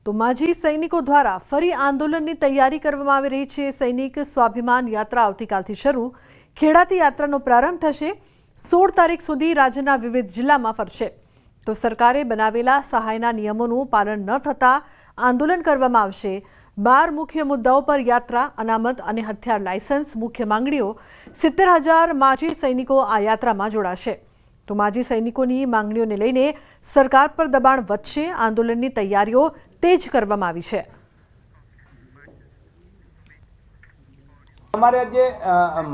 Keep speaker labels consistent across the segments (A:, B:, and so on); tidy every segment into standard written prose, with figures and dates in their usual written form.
A: તો માજી સૈનિકો દ્વારા ફરી આંદોલનની તૈયારી કરવામાં આવી રહી છે। સૈનિક સ્વાભિમાન યાત્રા આવતીકાલથી શરૂ। ખેડાથી યાત્રાનો પ્રારંભ થશે। 16 તારીખ સુધી રાજ્યના વિવિધ જિલ્લામાં ફરશે। તો સરકારે બનાવેલા સહાયના નિયમોનું પાલન ન થતા આંદોલન કરવામાં આવશે। 12 મુખ્ય મુદ્દાઓ પર યાત્રા, અનામત અને હથિયાર લાયસન્સ મુખ્ય માંગણીઓ। 70,000 માજી સૈનિકો આ યાત્રામાં જોડાશે। તો માજી સૈનિકોની માંગણીઓને લઈને સરકાર પર દબાણ વધશે। આંદોલનની તૈયારીઓ તેજ કરવામાં આવી છે।
B: અમારે જે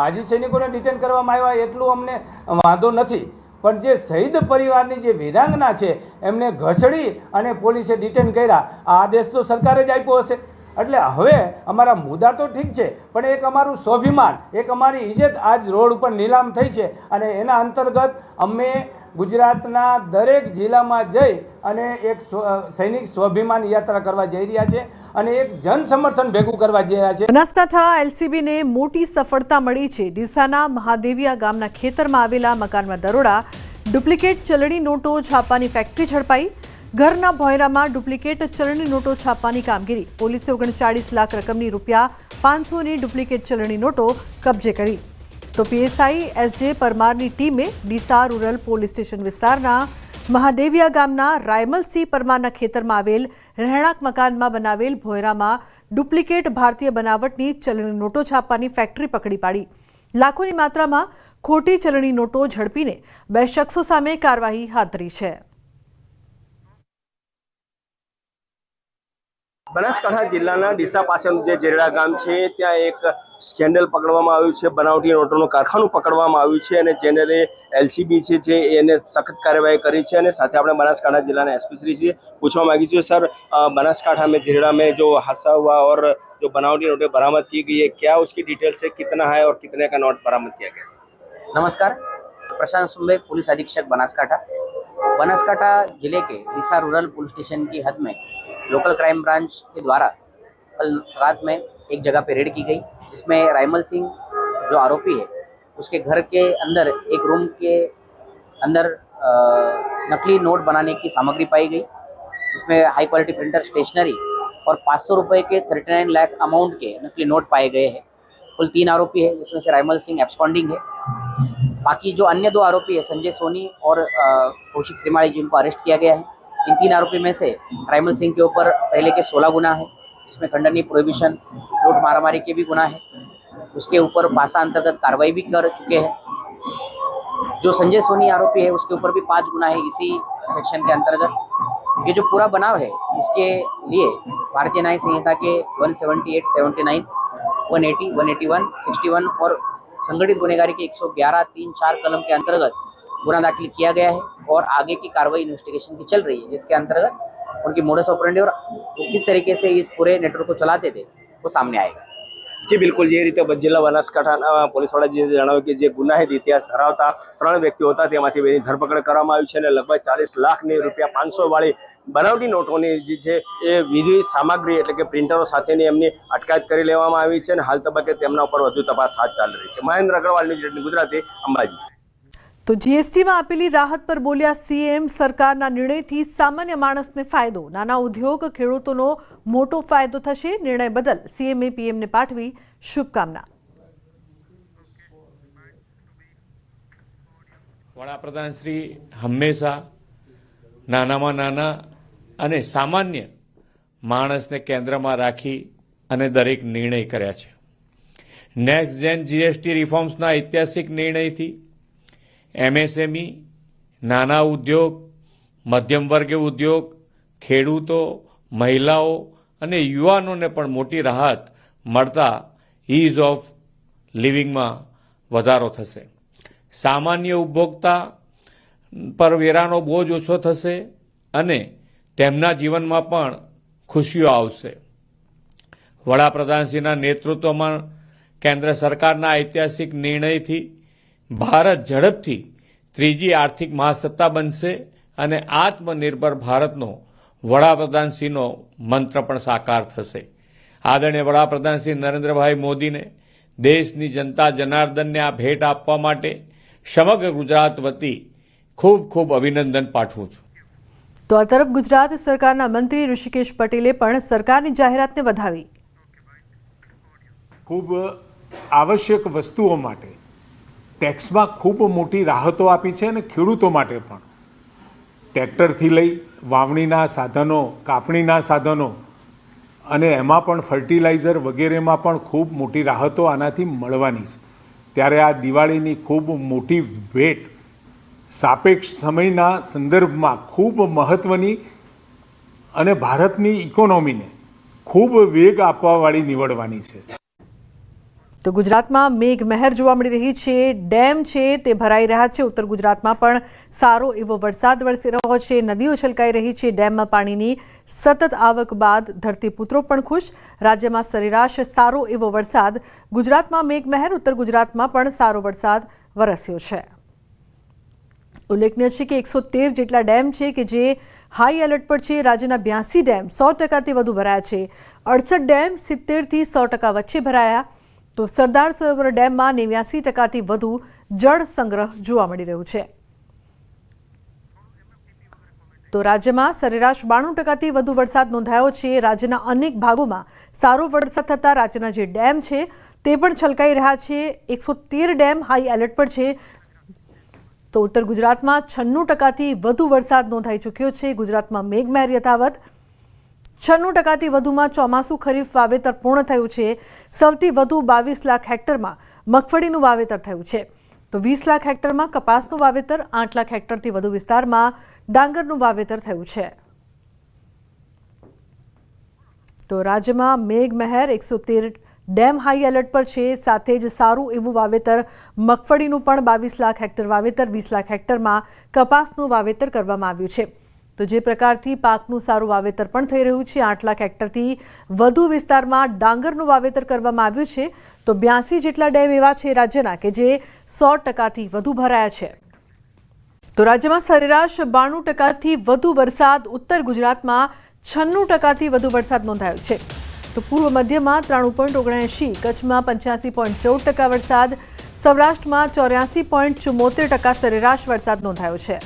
B: માજી સૈનિકોને ડિટેન કરવામાં આવ્યા એટલું અમને વાંધો નથી, પણ જે શહીદ પરિવારની જે વીરાંગના છે એમને ઘસડી અને પોલીસે ડિટેન કર્યા, આ આદેશ તો સરકારે જ આપ્યો હશે। એટલે હવે અમારા મુદ્દા તો ઠીક છે, પણ એક અમારું સ્વાભિમાન, એક અમારી ઇજ્જત આજ રોડ ઉપર નીલામ થઈ છે અને એના અંતર્ગત અમે ગુજરાતના દરેક જિલ્લામાં જઈ અને એક સૈનિક સ્વાભિમાન યાત્રા કરવા જઈ રહ્યા છે અને એક જન સમર્થન ભેગું કરવા જઈ રહ્યા છે।
A: બનાસકાંઠા એલસીબીને મોટી સફળતા મળી છે। ડીસાના મહાદેવિયા ગામના ખેતરમાં આવેલા મકાનમાં દરોડા, ડુપ્લિકેટ ચલણી નોટો છાપવાની ફેક્ટરી ઝડપાઈ। ઘરના ભોયરામાં ડુપ્લિકેટ ચલણી નોટો છાપવાની કામગીરી। પોલીસે 39 લાખ રકમની ₹500ની ડુપ્લિકેટ ચલણી નોટો કબજે કરી। તો પીએસઆઈ એસજે પરમારની ટીમે ડીસા રૂરલ પોલીસ સ્ટેશન વિસ્તારના મહાદેવિયા ગામના રાયમલસિંહ પરમારના ખેતરમાં આવેલ રહેણાંક મકાનમાં બનાવેલ ભોયરામાં ડુપ્લિકેટ ભારતીય બનાવટની ચલણી નોટો છાપવાની ફેક્ટરી પકડી પાડી। લાખોની માત્રામાં ખોટી ચલણી નોટો ઝડપીને 2 શખ્સો સામે કાર્યવાહી હાથ ધરી છે।
C: બનાસકાંઠા જિલ્લાના ડીસા પાસેનું જે જેરડા ગામ છે ત્યાં એક સ્કેન્ડલ પકડવામાં આવ્યું છે। બનાવટી નોટોનું કારખાનું પકડવામાં આવ્યું છે અને જેને એલસીબી છે એને સખત કાર્યવાહી કરી છે। અને સાથે આપણે બનાસकांठा जिला एसपी श्री से पूछवा मांगी है, सर बनासकांठा में जेरड़ा में जो हादसा हुआ और जो बनावटी नोटें बरामद की गई है, क्या उसकी डिटेल्स है, कितना है और कितने का नोट बरामद किया गया है?
D: नमस्कार, प्रशांत सुंबे, पुलिस अधीक्षक बनासकांठा। बनासकांठा जिले के ડીસા रूरल पुलिस स्टेशन की हद में लोकल क्राइम ब्रांच के द्वारा कल रात में एक जगह पे रेड की गई, जिसमें रायमल सिंह जो आरोपी है उसके घर के अंदर एक रूम के अंदर नकली नोट बनाने की सामग्री पाई गई, जिसमें हाई क्वालिटी प्रिंटर, स्टेशनरी और 500 रुपये के 39 लाख अमाउंट के नकली नोट पाए गए हैं। कुल 3 आरोपी है, जिसमें से रायमल सिंह एब्सकॉन्डिंग है। बाकी जो अन्य 2 आरोपी है, संजय सोनी और कौशिक श्रीमाली, जिनको अरेस्ट किया गया है। इन 3 आरोपी में से रायमल सिंह के ऊपर पहले के 16 गुना है, जिसमें खंडनी, प्रोहिबिशन, लूट मारामारी के भी गुना है। उसके ऊपर पासा अंतर्गत कार्रवाई भी कर चुके हैं। जो संजय सोनी आरोपी है उसके ऊपर भी 5 गुना है इसी सेक्शन के अंतर्गत। ये जो पूरा बनाव है इसके लिए भारतीय न्याय संहिता के 178, 79, 180, 181, 61 और संगठित गुनहगारी के 111, 3, 4 कलम के अंतर्गत गुना दाखिल किया गया है और आगे की कार्रवाई इन्वेस्टिगेशन की चल रही है, जिसके अंतर्गत उनकी मोडस ऑपरेंडी और किस तरीके से इस पूरे नेटवर्क को चलाते थे वो सामने आएगा।
C: जी बिल्कुल, ये रीते जिला बनासकांठा પોલીસવાળા જે જણાવ્યું કે જે ગુનાહિત ઇતિહાસ ધરાવતા 3 વ્યક્તિઓ હતા તેમાંથી 2ની ધરપકડ કરવામાં આવી છે અને લગભગ 40 લાખની ₹500 વાળી બનાવટી નોટોની જે છે એ વિધિ સામગ્રી એટલે કે પ્રિન્ટરો સાથેની એમની અટકાયત કરી લેવામાં આવી છે અને હાલ તબક્કે તેમના ઉપર વધુ તપાસ હાથ ચાલી રહી છે। મહેન્દ્ર અગ્રવાલ, ન્યૂઝ 18 ગુજરાતી, અંબાજી।
A: તો જીએસટીમાં આપેલી રાહત પર બોલ્યા સીએમ, સરકારના નિર્ણયથી સામાન્ય માણસને ફાયદો, નાના ઉદ્યોગ, ખેડૂતોનો મોટો ફાયદો થશે। નિર્ણય બદલ સીએમએ પીએમને પાઠવી શુભકામના।
E: વડાપ્રધાન શ્રી હંમેશા નાનામાં નાના અને સામાન્ય માણસને કેન્દ્રમાં રાખી અને દરેક નિર્ણય કર્યા છે। નેક્સ્ટ જેન જીએસટી રિફોર્મ્સના ઐતિહાસિક નિર્ણયથી એમએસએમઈ, નાના ઉદ્યોગ, મધ્યમ વર્ગીય ઉદ્યોગ, ખેડૂતો, મહિલાઓ અને યુવાનોને પણ મોટી રાહત મળતા ઇઝ ઓફ લિવિંગમાં વધારો થશે। સામાન્ય ઉપભોક્તા પર વેરાનો બોજ ઓછો થશે અને તેમના જીવનમાં પણ ખુશીઓ આવશે। વડાપ્રધાનશ્રીના નેતૃત્વમાં કેન્દ્ર સરકારના ઐતિહાસિક નિર્ણયથી ભારત ઝડપથી 3જી આર્થિક મહાસત્તા બનશે અને આત્મનિર્ભર ભારતનો વડાપ્રધાનશ્રીનો મંત્ર પણ સાકાર થશે। આદરણીય વડાપ્રધાન શ્રી નરેન્દ્રભાઈ મોદીને, દેશની જનતા જનાર્દનને આ ભેટ આપવા માટે સમગ્ર ગુજરાત વતી ખૂબ ખૂબ અભિનંદન પાઠવું છું।
A: તો આ તરફ ગુજરાત સરકારના મંત્રી ઋષિકેશ પટેલે પણ સરકારની જાહેરાતને વધાવી.
F: ખૂબ આવશ્યક વસ્તુઓ માટે ટેક્સમાં ખૂબ મોટી રાહતો આપી છે અને ખેડૂતો માટે પણ ટ્રેક્ટરથી લઈ વાવણીના સાધનો, કાપણીના સાધનો અને એમાં પણ ફર્ટિલાઇઝર વગેરેમાં પણ ખૂબ મોટી રાહતો આનાથી મળવાની છે. ત્યારે આ દિવાળીની ખૂબ મોટી ભેટ સાપેક્ષ સમયના સંદર્ભમાં ખૂબ મહત્ત્વની અને ભારતની ઇકોનોમીને ખૂબ વેગ આપવાવાળી નીવડવાની છે.
A: તો ગુજરાતમાં મેઘમહેર જોવા મળી રહી છે. ડેમ છે તે ભરાઈ રહ્યા છે. ઉત્તર ગુજરાતમાં પણ સારો એવો વરસાદ વરસી રહ્યો છે. નદીઓ છલકાઈ રહી છે. ડેમમાં પાણીની સતત આવક બાદ ધરતીપુત્રો પણ ખુશ. રાજ્યમાં સરેરાશ સારો એવો વરસાદ. ગુજરાતમાં મેઘમહેર, ઉત્તર ગુજરાતમાં પણ સારો વરસાદ વરસ્યો છે. ઉલ્લેખનીય છે કે 113 જેટલા ડેમ છે કે જે હાઈ એલર્ટ પર છે. રાજ્યના 82 ડેમ 100%થી વધુ ભરાયા છે. 68 ડેમ 70થી 100% વચ્ચે ભરાયા. તો સરદાર સરોવર ડેમમાં 89%થી વધુ જળ સંગ્રહ જોવા મળી રહ્યું છે. તો રાજ્યમાં સરેરાશ 92%થી વધુ વરસાદ નોંધાયો છે. રાજ્યના અનેક ભાગોમાં સારો વરસાદ થતાં રાજ્યના જે ડેમ છે તે પણ છલકાઈ રહ્યા છે. 113 ડેમ હાઈ એલર્ટ પર છે. તો ઉત્તર ગુજરાતમાં 96%થી વધુ વરસાદ નોંધાઈ ચૂક્યો છે. ગુજરાતમાં મેઘમહેર યથાવત. 96%થી વધુમાં ચોમાસું ખરીફ વાવેતર પૂર્ણ થયું છે. સૌથી વધુ 22 લાખ હેક્ટરમાં મગફળીનું વાવેતર થયું છે. તો 20 લાખ હેક્ટરમાં કપાસનું વાવેતર, 8 લાખ હેક્ટરથી વધુ વિસ્તારમાં ડાંગરનું વાવેતર થયું છે. તો રાજ્યમાં મેઘમહેર, 113 ડેમ હાઈ એલર્ટ પર છે. સાથે જ સારું એવું વાવેતર મગફળીનું પણ 22 લાખ હેક્ટર વાવેતર, 20 લાખ હેક્ટરમાં કપાસનું વાવેતર કરવામાં આવ્યું છે. તો જે પ્રકારથી પાકનું સારું વાવેતર પણ થઈ રહ્યું છે. 8 લાખ હેક્ટરથી વધુ વિસ્તારમાં ડાંગરનું વાવેતર કરવામાં આવ્યું છે. તો 82 જેટલા ડેમ એવા છે રાજ્યના કે જે 100%થી વધુ ભરાયા છે. તો રાજ્યમાં સરેરાશ 92%થી વધુ વરસાદ. ઉત્તર ગુજરાતમાં 96%થી વધુ વરસાદ નોંધાયો છે. તો પૂર્વ મધ્યમાં 93.79, કચ્છમાં 85.14% વરસાદ, સૌરાષ્ટ્રમાં 84.74% સરેરાશ વરસાદ નોંધાયો છે.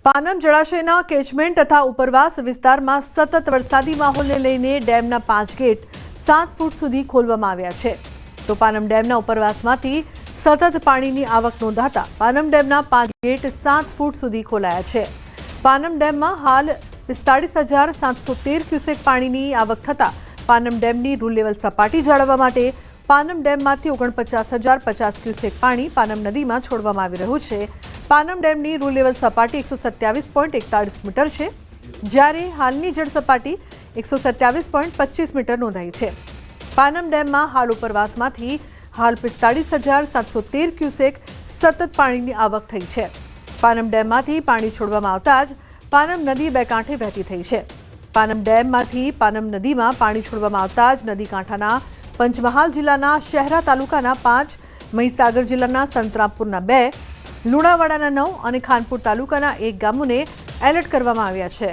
A: પાનમ જળાશયના કેચમેન્ટ તથા ઉપરવાસ વિસ્તારમાં સતત વરસાદી માહોલને લઈને ડેમના 5 ગેટ 7 ફૂટ સુધી ખોલવામાં આવ્યા છે. તો પાનમ ડેમના ઉપરવાસમાંથી સતત પાણીની આવક નોંધાતા પાનમ ડેમના 5 ગેટ 7 ફૂટ સુધી ખોલાયા છે. પાનમ ડેમમાં હાલ 45,713 ક્યુસેક પાણીની આવક થતાં પાનમ ડેમની રૂલ લેવલ સપાટી જાળવવા માટે પાનમ ડેમમાંથી 49,050 ક્યુસેક પાણી પાનમ નદીમાં છોડવામાં આવી રહ્યું છે. પાનમ ડેમની રૂલ લેવલ સપાટી 127.41 મીટર છે, જ્યારે હાલની જળ સપાટી 127.25 મીટર નોંધાઈ છે. પાનમ ડેમમાં હાલ ઉપરવાસમાંથી હાલ 45,713 ક્યુસેક સતત પાણીની આવક થઈ છે. પાનમ ડેમમાંથી પાણી છોડવામાં આવતા જ પાનમ નદી બે કાંઠે વહેતી થઈ છે. પાનમ ડેમમાંથી પાનમ નદીમાં પાણી છોડવામાં આવતા જ નદી કાંઠાના પંચમહાલ જિલ્લાના શહેરા તાલુકાના 5, મહીસાગર જિલ્લાના સંતરામપુરના 2, લુણાવાડાના 9 અને ખાનપુર તાલુકાના 1 ગામોને એલર્ટ કરવામાં આવ્યા છે.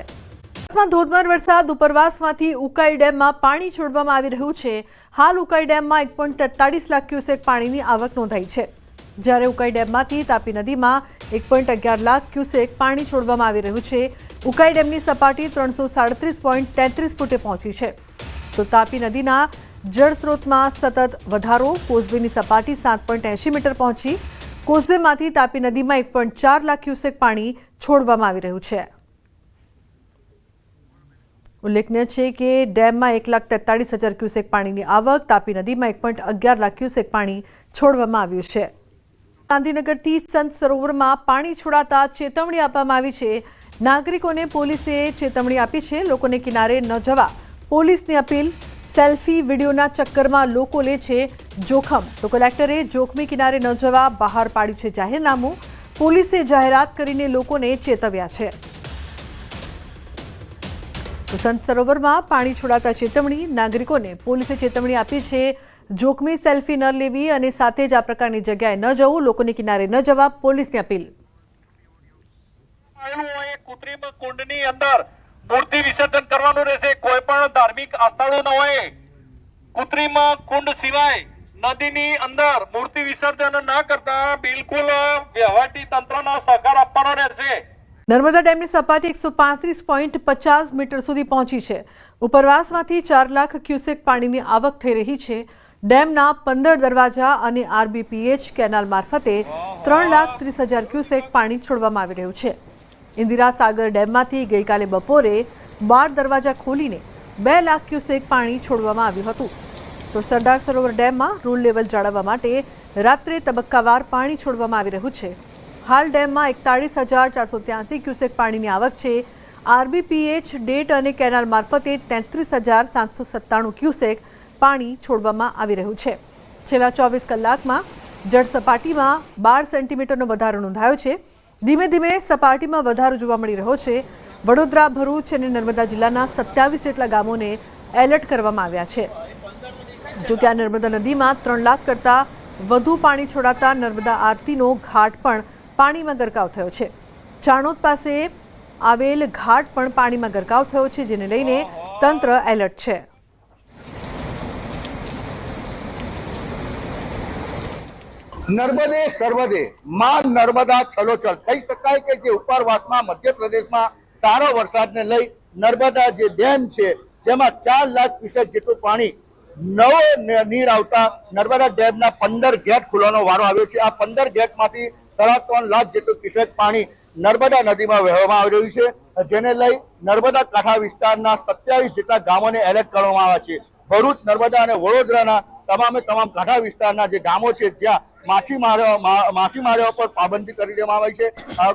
A: ધોધમાર વરસાદ. ઉપરવાસમાંથી ઉકાઈ ડેમમાં પાણી છોડવામાં આવી રહ્યું છે. હાલ ઉકાઈ ડેમમાં 1.43 લાખ ક્યુસેક પાણીની આવક નોંધાઈ છે, જ્યારે ઉકાઈ ડેમમાંથી તાપી નદીમાં 1.11 લાખ ક્યુસેક પાણી છોડવામાં આવી રહ્યું છે. ઉકાઈ ડેમની સપાટી 337.33 ફૂટે પહોંચી છે. તો તાપી નદીના જળસ્ત્રોતમાં સતત વધારો. કોઝવેની સપાટી 7.80 મીટર પહોંચી. કોઝવેમાંથી તાપી નદીમાં 1.4 લાખ ક્યુસેક પાણી છોડવામાં આવી રહ્યું છે. ઉલ્લેખનીય છે કે ડેમમાં 1,43,000 ક્યુસેક પાણીની આવક, તાપી નદીમાં 1.11 લાખ ક્યુસેક પાણી છોડવામાં આવ્યું છે. ગાંધીનગરથી સંત સરોવરમાં પાણી છોડાતા ચેતવણી આપવામાં આવી છે. નાગરિકોને પોલીસે ચેતવણી આપી છે. લોકોને કિનારે ન જવા પોલીસની અપીલ. સેલ્ફી વિડીયોના ચક્કરમાં લોકો લે છે જોખમ. તો કલેક્ટરે જોખમી કિનારે ન જવા બહાર પાડ્યું છે જાહેરનામું. પોલીસે જાહેરાત કરીને લોકોને ચેતવ્યા છે. સંત સરોવરમાં પાણી છોડાતા ચેતવણી. નાગરિકોને પોલીસે ચેતવણી આપી છે જોખમી સેલ્ફી ન લેવી અને સાથે જ આ પ્રકારની જગ્યાએ ન જવું. લોકોને કિનારે ન જવા પોલીસની અપીલ.
G: કૃત્રિમ કુંડની અંદર મૂર્તિ વિસર્જન કરવાનું રહેશે. કોઈ પણ ધાર્મિક આસ્થાળુ ન હોય. કૃત્રિમ કુંડ સિવાય નદીની અંદર મૂર્તિ વિસર્જન ન કરતા બિલકુલ વહીવટી તંત્રનો સહકાર આપવાનો રહેશે.
A: નર્મદા ડેમની સપાટી 135.50 મીટર સુધી પહોંચી છે। ઉપરવાસમાંથી 4 લાખ ક્યુસેક પાણીની આવક થઈ રહી છે। ડેમના 15 દરવાજા અને આરબીપીએચ કેનાલ મારફતે 3,30,000 ક્યુસેક પાણી છોડવામાં આવી રહ્યું છે। ઇન્દિરા સાગર ડેમમાંથી ગઈકાલે બપોરે 12 દરવાજા ખોલીને 2 લાખ ક્યુસેક પાણી છોડવામાં આવ્યું હતું। તો સરદાર સરોવર ડેમમાં રૂલ લેવલ જાળવવા માટે રાત્રે તબક્કાવાર પાણી છોડવામાં આવી રહ્યું છે। હાલ ડેમમાં 41,483 ક્યુસેક પાણીની આવક છે। આરબીપીએચ ડેટ અને કેનાલ મારફતે 33,797 ક્યુસેક પાણી છોડવામાં આવી રહ્યું છે। છેલ્લા 24 કલાકમાં જળ સપાટીમાં 12 સેન્ટીમીટરનો વધારો નોંધાયો છે। ધીમે ધીમે સપાટીમાં વધારો જોવા મળી રહ્યો છે। વડોદરા, ભરૂચ અને નર્મદા જિલ્લાના 27 જેટલા ગામોને એલર્ટ કરવામાં આવ્યા છે। જો કે આ નર્મદા નદીમાં 3 લાખ કરતાં વધુ પાણી છોડાતા નર્મદા આરતીનો ઘાટ પણ પાણીમાં ગરકાવ થયો છે। ચાણોદ પાસે આવેલ ઘાટ પણ પાણીમાં ગરકાવ થયો છે, જેને લઈને તંત્ર એલર્ટ છે।
H: નર્મદે સર્વદે માં નર્મદા છલોછલ કહી શકાય કે જે ઉપરવાસમાં મધ્યપ્રદેશમાં સારો વરસાદને લઈ નર્મદા જે ડેમ છે જેમાં 4 લાખ ક્યુસેક જેટલું પાણી નવો નીર આવતા નર્મદા ડેમના 15 ગેટ ખોલવાનો વારો આવ્યો છે। આ 15 ગેટમાંથી 3.5 લાખ જેટલું ક્યુસેક પાણી નર્મદા નદીમાં વહેવામાં આવી રહ્યું છે, જેને લઈ નર્મદા કાંઠા વિસ્તારના 27 જેટલા ગામોને એલર્ટ કરવામાં આવ્યા છે। ભરૂચ, નર્મદા અને વડોદરાના તમામ કાંઠા વિસ્તારના જે ગામો છે જ્યાં માછીમારીઓ પર પાબંદી કરી દેવામાં આવી છે।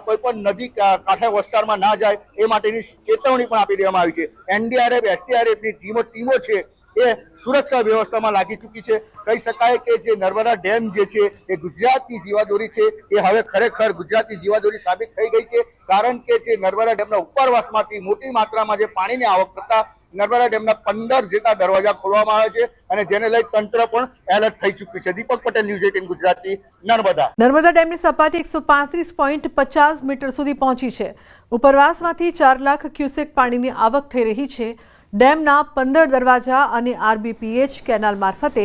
H: કોઈ પણ નદી કાંઠે વિસ્તારમાં ના જાય એ માટેની ચેતવણી પણ આપી દેવામાં આવી છે। એનડીઆરએફ, એસડીઆરએફની ટીમો છે એ સુરક્ષા વ્યવસ્થામાં લાગી ચૂકી છે। કહી શકાય કે જે નર્મદા ડેમ જે છે એ ગુજરાતની જીવાદોરી છે, એ હવે ખરેખર ગુજરાતની જીવાદોરી સાબિત થઈ ગઈ છે। કારણ કે જે નર્મદા ડેમના ઉપરવાસમાંથી મોટી માત્રામાં જે પાણીની આવક થતા નર્મદા ડેમના 15 જેટલા દરવાજા ખોલવામાં આવે છે અને જેને લઈ તંત્ર પણ એલર્ટ થઈ ચૂક્યું છે। દીપક પટેલ, ન્યૂઝ 18 ગુજરાતી, નર્મદા।
A: નર્મદા ડેમની સપાટી 135.50 મીટર સુધી પહોંચી છે। ઉપરવાસમાંથી 4 લાખ ક્યુસેક પાણીની આવક થઈ રહી છે। ડેમના 15 દરવાજા અને આરબીપીએચ કેનાલ મારફતે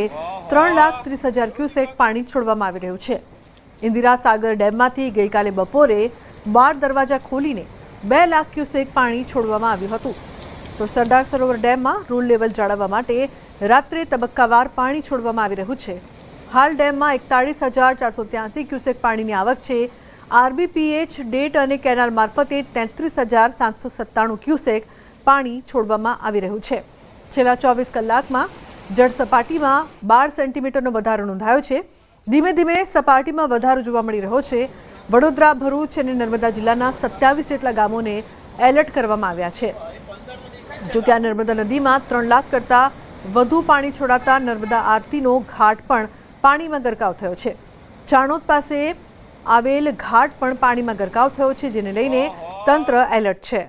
A: 3,30,000 ક્યુસેક પાણી છોડવામાં આવી રહ્યું છે। ઇન્દિરા સાગર ડેમમાંથી ગઈકાલે બપોરે 12 દરવાજા ખોલીને 2 લાખ ક્યુસેક પાણી છોડવામાં આવ્યું હતું। તો સરદાર સરોવર ડેમમાં રૂલ લેવલ જાળવવા માટે રાત્રે તબક્કાવાર પાણી છોડવામાં આવી રહ્યું છે। હાલ ડેમમાં 41,483 ક્યુસેક પાણીની આવક છે। આરબીપીએચ ડેટ અને કેનાલ મારફતે 33,797 ક્યુસેક પાણી છોડવામાં આવી રહ્યું છે। છેલ્લા 24 કલાકમાં જળ સપાટીમાં 12 સેન્ટીમીટરનો વધારો નોંધાયો છે। ધીમે ધીમે સપાટીમાં વધારો જોવા મળી રહ્યો છે। વડોદરા, ભરૂચ અને નર્મદા જિલ્લાના 27 જેટલા ગામોને એલર્ટ કરવામાં આવ્યા છે। જો કે આ નર્મદા નદીમાં 3 લાખ કરતાં વધુ પાણી છોડાતા નર્મદા આરતીનો ઘાટ પણ પાણીમાં ગરકાવ થયો છે। ચાણોદ પાસે આવેલ ઘાટ પણ પાણીમાં ગરકાવ થયો છે, જેને લઈને તંત્ર એલર્ટ છે।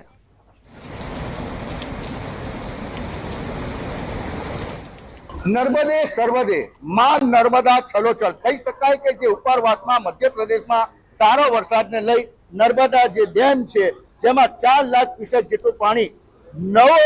H: નર્મદે સર્વદે માં નર્મદા છલોછલ કહી શકાય કે જે ઉપરવાસમાં મધ્યપ્રદેશમાં સારો વરસાદને લઈ નર્મદા જે ડેમ છે જેમાં 4 લાખ ક્યુસેક જેટલું પાણી નવો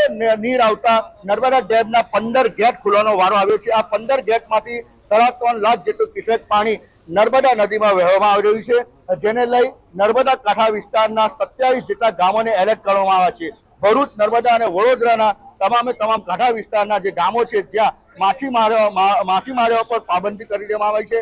H: નીર આવતા નર્મદા ડેમના 15 ગેટ ખોલવાનો વારો આવ્યો છે। આ 15 ગેટમાંથી 3.5 લાખ જેટલું ક્યુસેક પાણી નર્મદા નદીમાં વહેવામાં આવી રહ્યું છે, જેને લઈ નર્મદા કાંઠા વિસ્તારના 27 જેટલા ગામોને એલર્ટ કરવામાં આવ્યા છે। ભરૂચ, નર્મદા અને વડોદરાના તમામ કાંઠા વિસ્તારના જે ગામો છે જ્યાં માછીમારીઓ પર પાબંદી કરી દેવામાં આવી છે।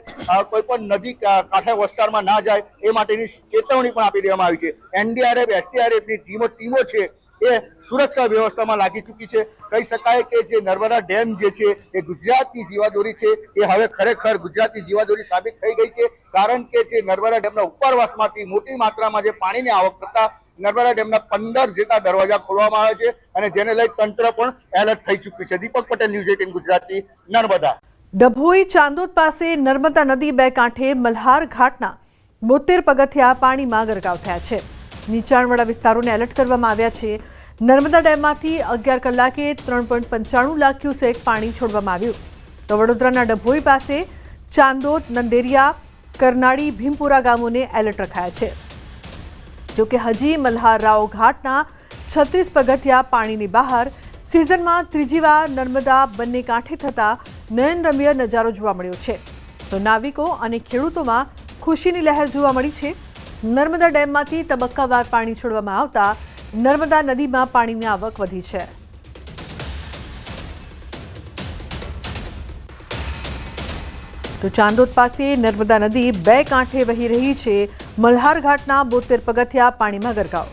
H: કોઈ પણ નદી કાંઠે વિસ્તારમાં ના જાય એ માટેની ચેતવણી પણ આપી દેવામાં આવી છે। એનડીઆરએફ, એસડીઆરએફની ટીમો છે એ સુરક્ષા વ્યવસ્થામાં લાગી ચૂકી છે। કહી શકાય કે જે નર્મદા ડેમ જે છે એ ગુજરાતની જીવાદોરી છે, એ હવે ખરેખર ગુજરાતની જીવાદોરી સાબિત થઈ ગઈ છે। કારણ કે જે નર્મદા ડેમના ઉપરવાસમાંથી મોટી માત્રામાં જે પાણીની આવક થતા નર્મદા ડેમના 15 જેટલા દરવાજા ખોલવામાં આવે છે અને જેને લઈ તંત્ર પણ એલર્ટ થઈ ચૂક્યું છે। દીપક પટેલ, ન્યૂઝ 18 ગુજરાતી, નર્મદા।
A: ડભોઈ ચાંદોદ પાસે નર્મદા નદી બે કાંઠે મલ્હાર ઘાટના 72 પગથિયા પાણીમાં ગરકાવ થયા છે। નીચાણવાળા વિસ્તારોને એલર્ટ કરવામાં આવ્યા છે। નર્મદા ડેમમાંથી 11 કલાકે 3.95 લાખ ક્યુસેક પાણી છોડવામાં આવ્યું। તો વડોદરાના ડભોઈ પાસે ચાંદોદ, નંદેરિયા, કરનાળી, ભીમપુરા ગામોને એલર્ટ રખાયા છે। જોકે હજી મલ્હાર રાવ ઘાટના 36 પગથિયા પાણીની બહાર। સિઝનમાં ત્રીજી વાર નર્મદા બંને કાંઠે થતા નયનરમ્ય નજારો જોવા મળ્યો છે। તો નાવિકો અને ખેડૂતોમાં ખુશીની લહેર જોવા મળી છે। નર્મદા ડેમમાંથી તબક્કાવાર પાણી છોડવામાં આવતા નર્મદા નદીમાં પાણીની આવક વધી છે. તો ચાંદોદ પાસે નર્મદા નદી બે કાંઠે વહી રહી છે. મલ્હાર ઘાટના 72 પગથિયા પાણીમાં ગરકાવ.